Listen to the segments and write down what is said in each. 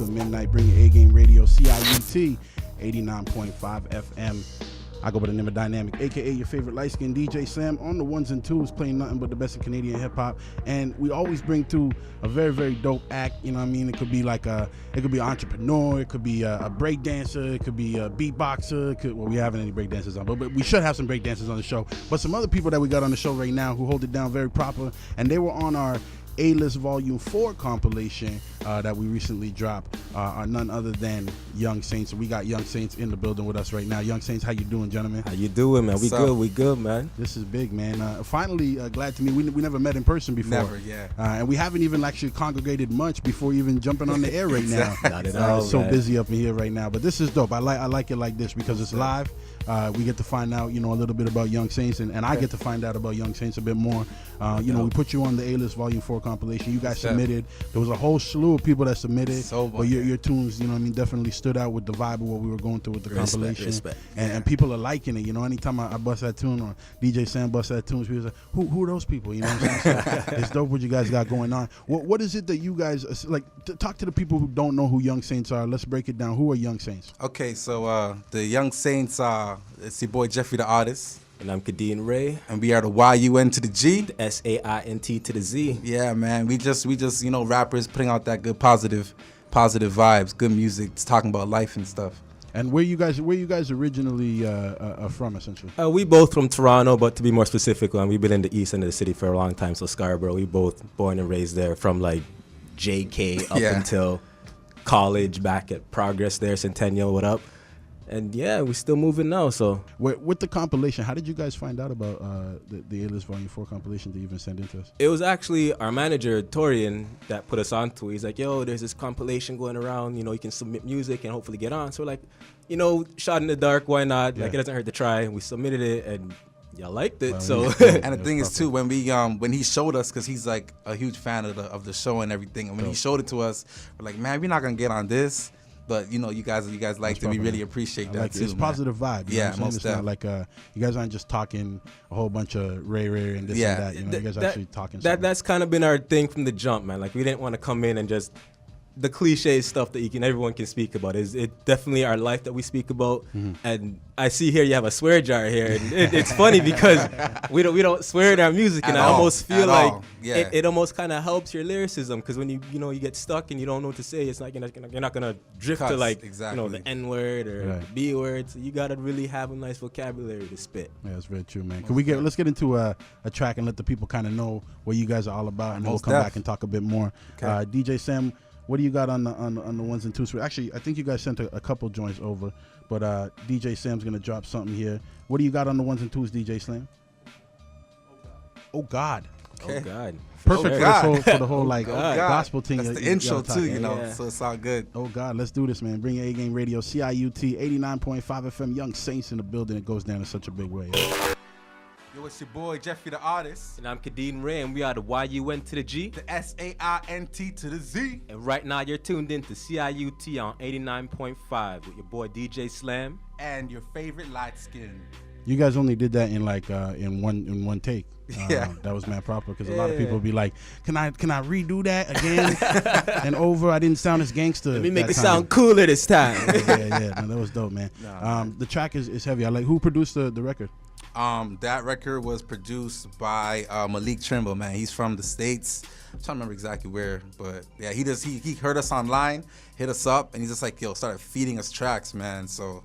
till midnight, bringing A-Game Radio, CIUT, 89.5 FM. I go by the name of Dynamic, a.k.a. your favorite light-skinned DJ Sam, on the ones and twos, playing nothing but the best of Canadian hip-hop. And we always bring through a very, very dope act, you know what I mean? It could be like it could be an entrepreneur, it could be a break dancer, it could be a beatboxer. Well, we haven't any break dancers on, but we should have some break dancers on the show. But some other people that we got on the show right now who hold it down very proper, and they were on our A-List Volume 4 compilation that we recently dropped are none other than Young Saintz. We got Young Saintz in the building with us right now. Young Saintz, how you doing, gentlemen? How you doing, man? We good, man. This is big, man. Finally, glad to meet. We never met in person before. Never, yeah. And we haven't even actually congregated much before even jumping on the air right now. Not at all, so man. busy up in here right now. But this is dope. I like it like this because it's live. We get to find out, a little bit about Young Saintz, and I get to find out about Young Saintz a bit more. We put you on the A-List Volume 4 compilation. You guys submitted. There was a whole slew of people that submitted. But your tunes, definitely stood out with the vibe of what we were going through with the compilation. Respect. And people are liking it. Anytime I bust that tune or DJ Sam busts that tune, people say, who are those people? You know what I'm saying? So it's dope what you guys got going on. What is it that you guys, like, talk to the people who don't know who Young Saintz are. Let's break it down. Who are Young Saintz? Okay, so the Young Saints, it's your boy Jeffrey the Artist. And I'm Kadeen Ray. And we are the YUN to the G. The SAINT to the Z. Yeah, man. We just rappers putting out that good positive vibes, good music, just talking about life and stuff. And where you guys originally are from, essentially? We both from Toronto, but to be more specific, we've been in the east end of the city for a long time. So Scarborough, we both born and raised there from like JK up until college, back at Progress there, Centennial, what up? And yeah, we're still moving now. So with the compilation, how did you guys find out about the A-List Volume 4 compilation to even send in to us? It was actually our manager, Torian, that put us onto it. He's like, yo, there's this compilation going around. You can submit music and hopefully get on. So we're like, shot in the dark, why not? Yeah. Like, it doesn't hurt to try. And we submitted it, and y'all liked it. Well, and the thing is too, when he showed us, because he's like a huge fan of the show and everything, and when he showed it to us, we're like, man, we're not gonna get on this. But you guys liked it. We really appreciate that too. It's positive vibe. Yeah, most it's not like you guys aren't just talking a whole bunch of Ray and this and that. You guys are actually talking. That's kind of been our thing from the jump, man. Like, we didn't want to come in and just the cliche stuff that everyone can speak about. Is it definitely our life that we speak about? Mm-hmm. And I see here you have a swear jar here, and it's funny because we don't swear in our music, and I almost feel like it almost kind of helps your lyricism, because when you get stuck and you don't know what to say, it's like you're not gonna drift to like the N word or the B word. So you gotta really have a nice vocabulary to spit. Yeah, that's very true, man. Let's get into a track and let the people kind of know what you guys are all about, and then we'll come back and talk a bit more. Okay. DJ Sam, what do you got on the ones and twos? Actually, I think you guys sent a couple joints over, but DJ Sam's gonna drop something here. What do you got on the ones and twos, DJ Slam? Oh God. Okay. Oh God. Perfect for the whole like gospel thing. That's the intro too, so it's all good. Oh God, let's do this, man. Bring your A-Game Radio, CIUT, 89.5 FM. Young Saints in the building. It goes down in such a big way. Yo, it's your boy Jeffrey the Artist. And I'm Kadeen Ray, and we are the YUN to the G. The SAINT to the Z. And right now you're tuned in to CIUT on 89.5 with your boy DJ Slam. And your favorite light skin. You guys only did that in like in one take. That was mad proper, because a lot of people be like, can I redo that again and over? I didn't sound as gangster. Let me make it sound cooler this time. No, that was dope, man. The track is heavy. Who produced the record? That record was produced by Malik Trimble, man. He's from the States. I'm trying to remember exactly where, but yeah, he heard us online, hit us up, and he's just like, yo, started feeding us tracks, man. So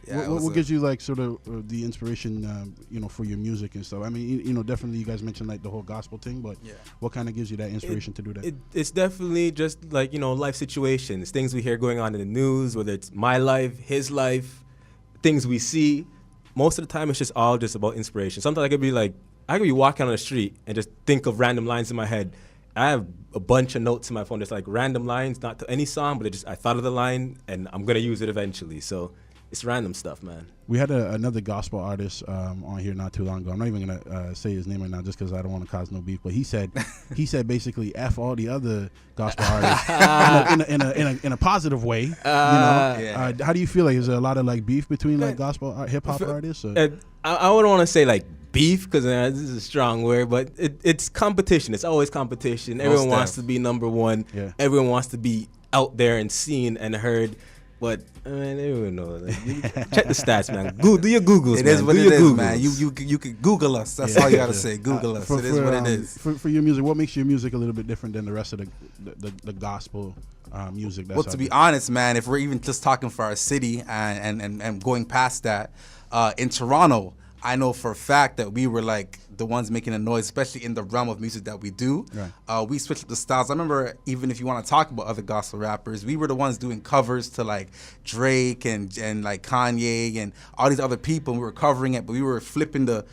yeah. What gives you like sort of the inspiration, for your music and stuff? I mean, definitely you guys mentioned like the whole gospel thing, but what kind of gives you that inspiration to do that? It's definitely just like, life situations, things we hear going on in the news, whether it's my life, his life, things we see. Most of the time, it's just all just about inspiration. Sometimes I could be walking on the street and just think of random lines in my head. I have a bunch of notes in my phone, just like random lines, not to any song, but I thought of the line and I'm gonna use it eventually. So it's random stuff, man. We had another gospel artist on here not too long ago. I'm not even gonna say his name right now just because I don't want to cause no beef. But he said basically F all the other gospel artists in a positive way. How do you feel? Like, is there a lot of like beef between like gospel hip hop artists? I wouldn't want to say like beef, because this is a strong word, but it's competition. It's always competition. Everyone wants to be number one. Yeah. Everyone wants to be out there and seen and heard. But man, I don't know. Like, check the stats, man. Do your Googles. It man. is what Do it your is, Googles. man. You can Google us. That's all you gotta say. Google us. It is what it is. For your music, what makes your music a little bit different than the rest of the gospel music? That's Well, to be honest, man, if we're even just talking for our city and going past that, in Toronto, I know for a fact that we were like the ones making a noise, especially in the realm of music that we do. Right. We switched up the styles. I remember, even if you want to talk about other gospel rappers, we were the ones doing covers to like Drake and like Kanye and all these other people. And we were covering it, but we were flipping the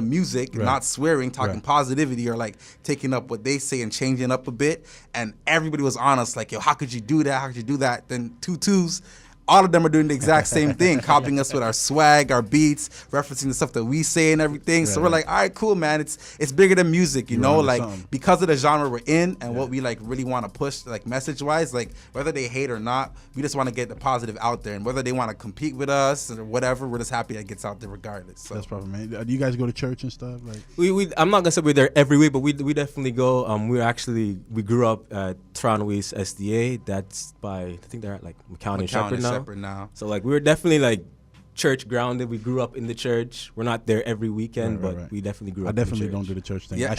music, right. Not swearing, talking right. Positivity, or like taking up what they say and changing up a bit. And everybody was on us like, yo, how could you do that? How could you do that? Then Tutus. All of them are doing the exact same thing, copying us with our swag, our beats, referencing the stuff that we say and everything. Right, so we're like, all right, cool, man. It's bigger than music, you know, like something. Because of the genre we're in and what we like really want to push, like message wise, like whether they hate or not, we just want to get the positive out there. And whether they want to compete with us or whatever, we're just happy that it gets out there regardless. So. That's probably, man. Do you guys go to church and stuff? Like I'm not gonna say we're there every week, but we definitely go. We grew up at Toronto East SDA. That's by, I think they're at like McCown and Shepherd now. So like we were definitely like church grounded. We grew up in the church. We're not there every weekend, but we definitely grew up. I definitely in the church. don't do the church thing. Yeah.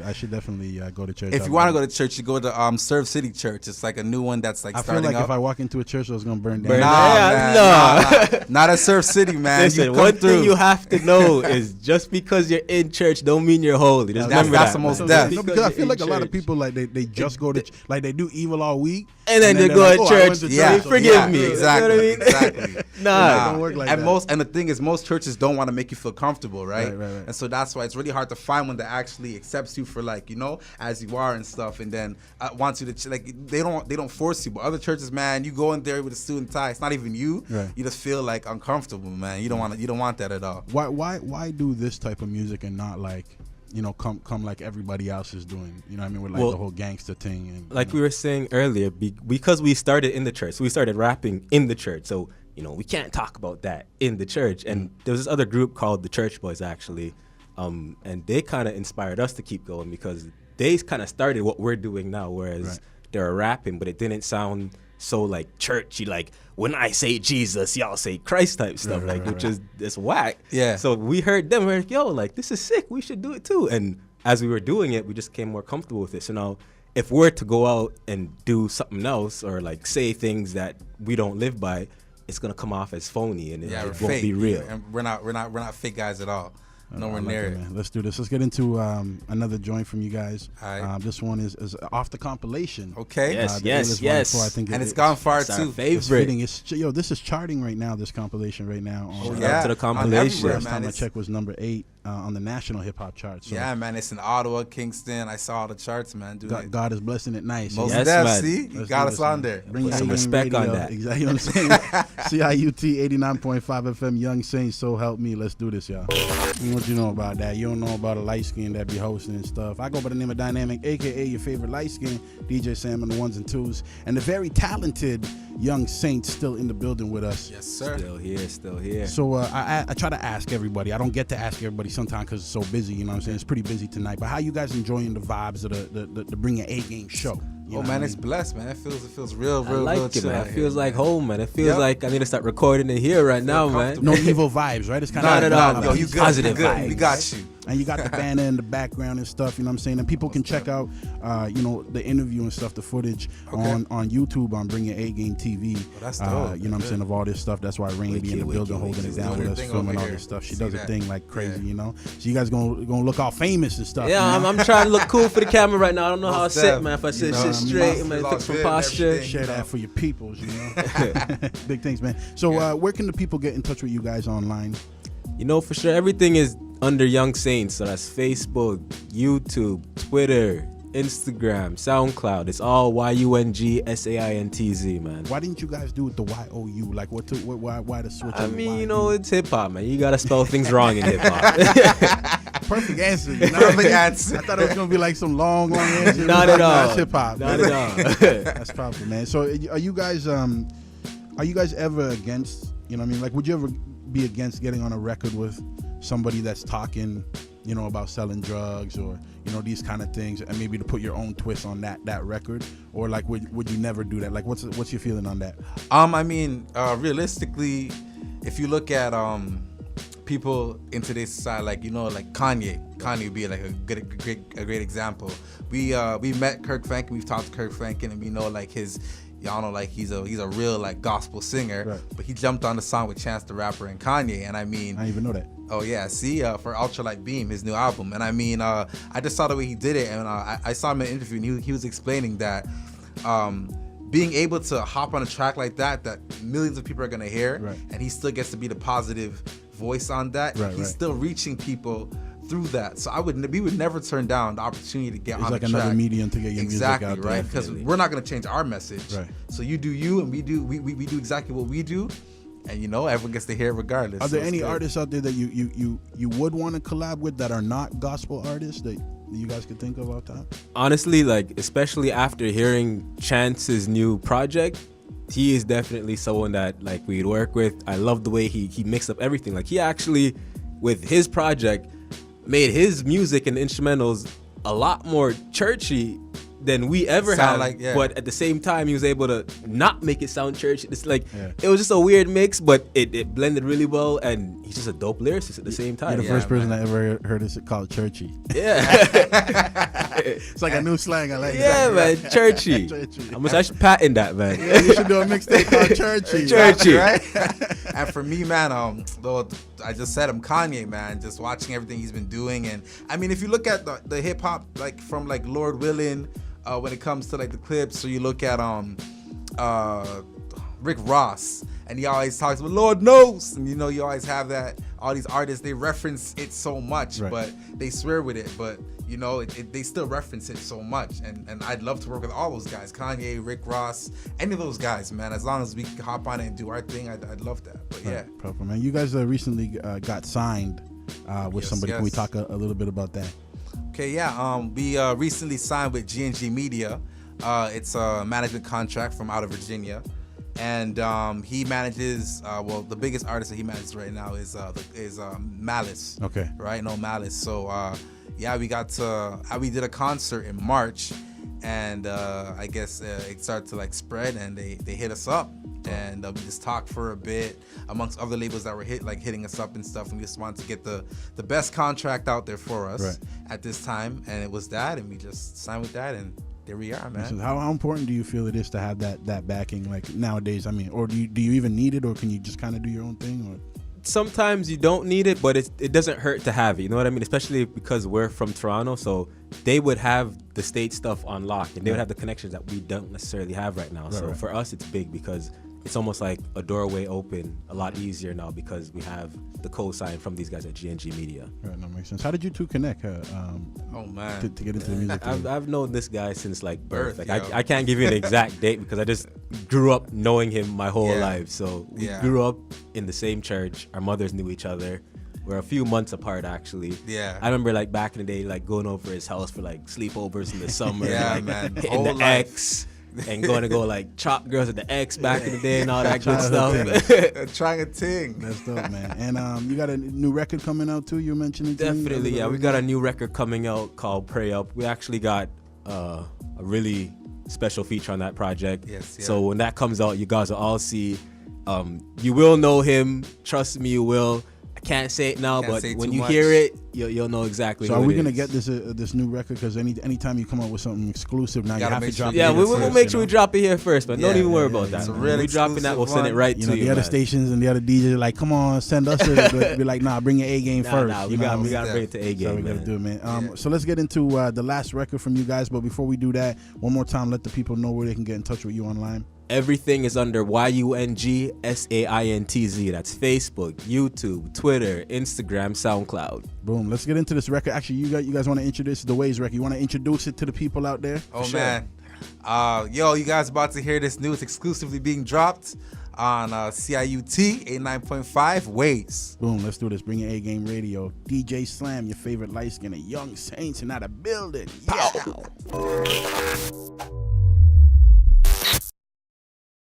I should definitely go to church. If you want to go to church, you go to Serve City Church. It's like a new one that's like starting up. I feel like if I walk into a church, it's gonna burn down. Nah, not at Serve City, man. Listen, one thing you have to know is just because you're in church don't mean you're holy. That's the most death. No, because I feel like a lot of people like they just go to like they do evil all week and then they go to church. Yeah, forgive me. Exactly. You know what I mean? Exactly. Nah, don't work like that. And the thing is, most churches don't want to make you feel comfortable, right? And so that's why it's really hard to find one that actually accepts you for like, you know, as you are and stuff, and then wants you to like they don't force you. But other churches, man, you go in there with a suit and tie. It's not even you. Right. You just feel like uncomfortable, man. You don't want that at all. Why do this type of music and not like, you know, come like everybody else is doing, you know what I mean, with like the whole gangster thing. And, like we were saying earlier, because we started in the church, so we started rapping in the church. So, you know, we can't talk about that in the church. And there was this other group called the Church Boys, actually, and they kind of inspired us to keep going because they kind of started what we're doing now, whereas they were rapping, but it didn't sound so like churchy, like when I say Jesus, y'all say Christ type stuff, which is this whack. Yeah. So we heard them, we're like, yo, like this is sick. We should do it too. And as we were doing it, we just became more comfortable with it. So now, if we're to go out and do something else or like say things that we don't live by, it's gonna come off as phony and it won't be real. And we're not fake guys at all. Nowhere near it. Let's do this. Let's get into another joint from you guys. This one is off the compilation. Okay. Yes. I think and it's gone far too. Favorite. This is charting right now. This compilation right now. To the compilation. Last time I checked was number 8 on the national hip hop chart. So yeah, man. It's in Ottawa, Kingston. I saw all the charts, man. God is blessing it nice. Most of that, see, you got us on there. Bring some respect on that. Exactly. You know what I'm saying? CIUT 89.5 FM, Young Saints. So help me. Let's do this, y'all. What you know about that? You don't know about a light skin that be hosting and stuff. I go by the name of Dynamic, aka your favorite light skin, DJ Sam on the ones and twos, and the very talented Young Saints still in the building with us. Yes, sir. Still here. So I try to ask everybody. I don't get to ask everybody sometimes because it's so busy. You know what I'm saying? It's pretty busy tonight. But how you guys enjoying the vibes of the Bring Your A Game show? Man, it's blessed, man. It feels real it, man. It feels like home, man. It feels like I need to start recording it here right now, man. No evil vibes, right? It's kind of not at all. Yo, you good? Positive vibes. We got you. And you got the banner in the background and stuff, you know what I'm saying? And people can check out, the interview and stuff, the footage on YouTube on Bring Your A Game TV. That's dope. You know what I'm saying, of all this stuff. That's why Rain be in the building holding it down with us, filming all this stuff. She does her thing like crazy, you know? So you guys gonna look all famous and stuff. Yeah, I'm trying to look cool for the camera right now. I don't know how I sit, man. If I sit straight, I'm gonna fix some posture. Share that for your peoples, you know? Big things, man. So where can the people get in touch with you guys online? You know, for sure, everything is under Young Saints. So that's Facebook, YouTube, Twitter, Instagram, SoundCloud. It's all YUNGSAINTZ, man. Why didn't you guys do it the YOU? Like, why the switch? I mean, you know, it's hip hop, man. You gotta spell things wrong in hip hop. Perfect answer. You know? Perfect answer. I thought it was gonna be like some long answer. Not at all. Hip hop. Not at all. That's powerful, man. So, are you guys ever against? You know what I mean? Like, would you ever be against getting on a record with somebody that's talking you know, about selling drugs or, you know, these kind of things, and maybe to put your own twist on that record? Or like, would you never do that? Like, what's your feeling on that? I mean, realistically, if you look at people in today's society, like, you know, like Kanye would be like a great example. We met Kirk Franklin, we've talked to Kirk Franklin, and we know like y'all know like he's a real like gospel singer, right. But he jumped on the song with Chance the Rapper and Kanye, and I mean, I didn't even know that. Oh yeah, see, for Ultralight Beam, his new album, and I mean, I just saw the way he did it, and I saw him in an interview, and he was explaining that being able to hop on a track like that millions of people are gonna hear, right. And he still gets to be the positive voice on that. Right, he's still reaching people through that. So we would never turn down the opportunity to get on the track. It's like another medium to get your music out there. Exactly, right? Because we're not going to change our message. Right. So you do you, and we do exactly what we do, and you know, everyone gets to hear it regardless. Are there any artists out there that you would want to collab with that are not gospel artists that you guys could think of all the time? Honestly, like, especially after hearing Chance's new project, he is definitely someone that like we'd work with. I love the way he mixed up everything. Like, he actually, with his project, made his music and instrumentals a lot more churchy than we ever had. Like, yeah. But at the same time, he was able to not make it sound churchy. It's like, it was just a weird mix, but it blended really well, and he's just a dope lyricist at the same time. You're the first person I ever heard it called churchy. Yeah. It's like a new slang. I like that. Man, churchy. I should patent that, man. Yeah, you should do a mixtape called Churchy. Churchy. Right? And for me, man, though I just said Kanye, man, just watching everything he's been doing. And I mean, if you look at the hip hop, like from like Lord Willin', when it comes to like the clips, so you look at Rick Ross, and he always talks about Lord knows, and you know, you always have that. All these artists, they reference it so much, right. But they swear with it, but you know, they still reference it so much, and I'd love to work with all those guys, Kanye, Rick Ross, any of those guys, man. As long as we can hop on it and do our thing, I'd love that. But yeah, proper, man. You guys recently got signed with somebody. Yes. Can we talk a little bit about that? Okay, yeah. We recently signed with G&G Media. It's a management contract from out of Virginia, and he manages. The biggest artist that he manages right now is Malice. Okay. Right, no Malice. So yeah, we did a concert in March, and I guess it started to like spread, and they hit us up. And we just talked for a bit amongst other labels that were hitting us up and stuff, and we just wanted to get the best contract out there for us at this time, and it was that, and we just signed with that, and there we are, man. So how important do you feel it is to have that backing, like nowadays? I mean, or do you even need it, or can you just kind of do your own thing? Or sometimes you don't need it, but it doesn't hurt to have it. You know what I mean? Especially because we're from Toronto, so they would have the state stuff on lock, and they would have the connections that we don't necessarily have right now. So for us, it's big because it's almost like a doorway open a lot easier now because we have the co-sign from these guys at G&G Media. Right, that makes sense. How did you two connect? Oh man, to get into the music. I've known this guy since like birth. Like I can't give you an exact date because I just grew up knowing him my whole life. So we grew up in the same church. Our mothers knew each other. We're a few months apart, actually. Yeah. I remember like back in the day, like going over his house for like sleepovers in the summer. Like, man. Hitting the X. And going to go like chop girls at the X back in the day and all that good stuff. Trying a thing. That's dope, man. And you got a new record coming out too, you mentioned it. Definitely, yeah. We got a new record coming out called Pray Up. We actually got a really special feature on that project. Yes, yeah. So when that comes out, you guys will all see. You will know him. Trust me, you will. Can't say it now, but when you hear it, you'll know exactly. So are we gonna get this new record? Because anytime you come up with something exclusive, now you have to drop it. Yeah, we'll make sure we drop it here first, but don't even worry about that. We dropping that, we'll send it right to you. The other stations and the other DJs are like, come on, send us it. Be like, nah, bring your A game first. Nah, we gotta bring it to A game. So we gotta do it, man. So let's get into the last record from you guys. But before we do that, one more time, let the people know where they can get in touch with you online. Everything is under YUNG SAINTZ. That's Facebook, YouTube, Twitter, Instagram, SoundCloud. Boom. Let's get into this record. Actually, you guys want to introduce the Ways record? You want to introduce it to the people out there? Oh, man. You guys about to hear this new. It's exclusively being dropped on CIUT 89.5 Ways. Boom. Let's do this. Bring your A Game Radio. DJ Slam, your favorite light skin, a young Saints, and out of building. Yeah.